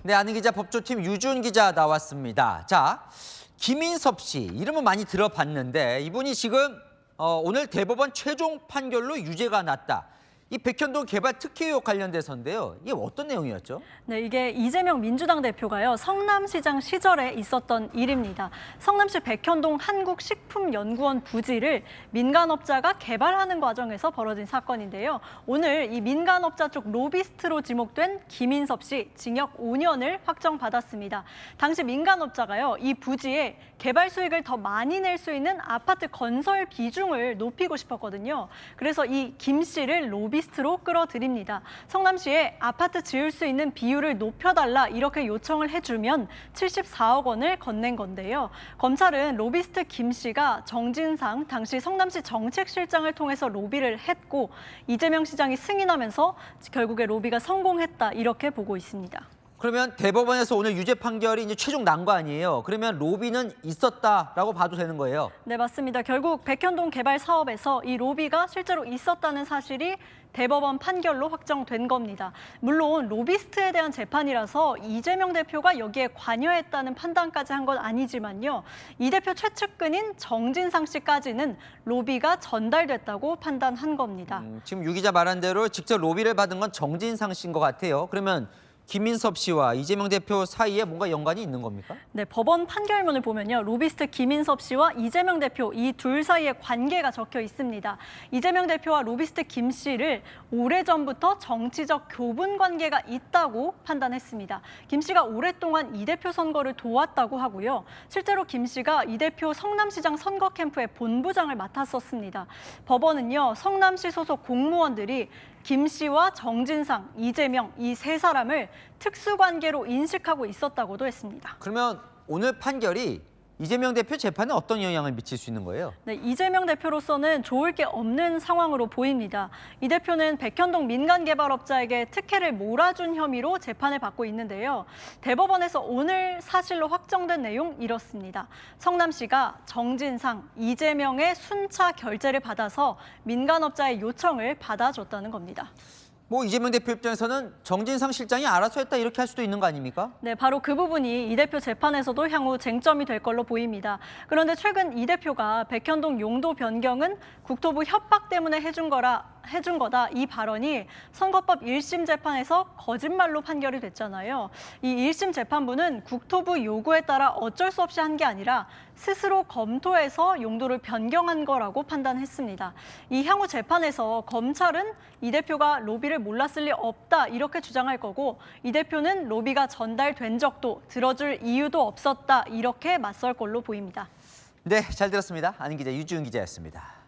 네, 아는 기자 법조팀 유준 기자 나왔습니다. 자, 김인섭 씨 이름은 많이 들어봤는데 이분이 지금 오늘 대법원 최종 판결로 유죄가 났다. 이 백현동 개발 특혜 의혹 관련돼서인데요. 이게 어떤 내용이었죠? 네, 이게 이재명 민주당 대표가요. 성남시장 시절에 있었던 일입니다. 성남시 백현동 한국식품연구원 부지를 민간업자가 개발하는 과정에서 벌어진 사건인데요. 오늘 이 민간업자 쪽 로비스트로 지목된 김인섭 씨 징역 5년을 확정받았습니다. 당시 민간업자가요. 이 부지에 개발 수익을 더 많이 낼 수 있는 아파트 건설 비중을 높이고 싶었거든요. 그래서 이 김 씨를 로비스트로 끌어들입니다. 성남시에 아파트 지을 수 있는 비율을 높여달라 이렇게 요청을 해주면 74억 원을 건넨 건데요. 검찰은 로비스트 김 씨가 정진상 당시 성남시 정책실장을 통해서 로비를 했고 이재명 시장이 승인하면서 결국에 로비가 성공했다 이렇게 보고 있습니다. 그러면 대법원에서 오늘 유죄 판결이 이제 최종 난 거 아니에요? 그러면 로비는 있었다라고 봐도 되는 거예요? 네, 맞습니다. 결국 백현동 개발 사업에서 이 로비가 실제로 있었다는 사실이 대법원 판결로 확정된 겁니다. 물론 로비스트에 대한 재판이라서 이재명 대표가 여기에 관여했다는 판단까지 한 건 아니지만요. 이 대표 최측근인 정진상 씨까지는 로비가 전달됐다고 판단한 겁니다. 지금 유 기자 말한 대로 직접 로비를 받은 건 정진상 씨인 것 같아요. 그러면 김인섭 씨와 이재명 대표 사이에 뭔가 연관이 있는 겁니까? 네, 법원 판결문을 보면요. 로비스트 김인섭 씨와 이재명 대표 이 둘 사이의 관계가 적혀 있습니다. 이재명 대표와 로비스트 김 씨를 오래전부터 정치적 교분 관계가 있다고 판단했습니다. 김 씨가 오랫동안 이 대표 선거를 도왔다고 하고요. 실제로 김 씨가 이 대표 성남시장 선거 캠프의 본부장을 맡았었습니다. 법원은요. 성남시 소속 공무원들이 김 씨와 정진상, 이재명 이 세 사람을 특수관계로 인식하고 있었다고도 했습니다. 그러면 오늘 판결이 이재명 대표 재판에 어떤 영향을 미칠 수 있는 거예요? 네, 이재명 대표로서는 좋을 게 없는 상황으로 보입니다. 이 대표는 백현동 민간개발업자에게 특혜를 몰아준 혐의로 재판을 받고 있는데요. 대법원에서 오늘 사실로 확정된 내용 이렇습니다. 성남시가 정진상, 이재명의 순차 결재를 받아서 민간업자의 요청을 받아줬다는 겁니다. 뭐 이재명 대표 입장에서는 정진상 실장이 알아서 했다 이렇게 할 수도 있는 거 아닙니까? 네, 바로 그 부분이 이 대표 재판에서도 향후 쟁점이 될 걸로 보입니다. 그런데 최근 이 대표가 백현동 용도 변경은 국토부 협박 때문에 해준 거다 이 발언이 선거법 1심 재판에서 거짓말로 판결이 됐잖아요. 이 1심 재판부는 국토부 요구에 따라 어쩔 수 없이 한 게 아니라 스스로 검토해서 용도를 변경한 거라고 판단했습니다. 이 향후 재판에서 검찰은 이 대표가 로비를 몰랐을 리 없다 이렇게 주장할 거고 이 대표는 로비가 전달된 적도 들어줄 이유도 없었다 이렇게 맞설 걸로 보입니다. 네, 잘 들었습니다. 아는 기자 유지훈 기자였습니다.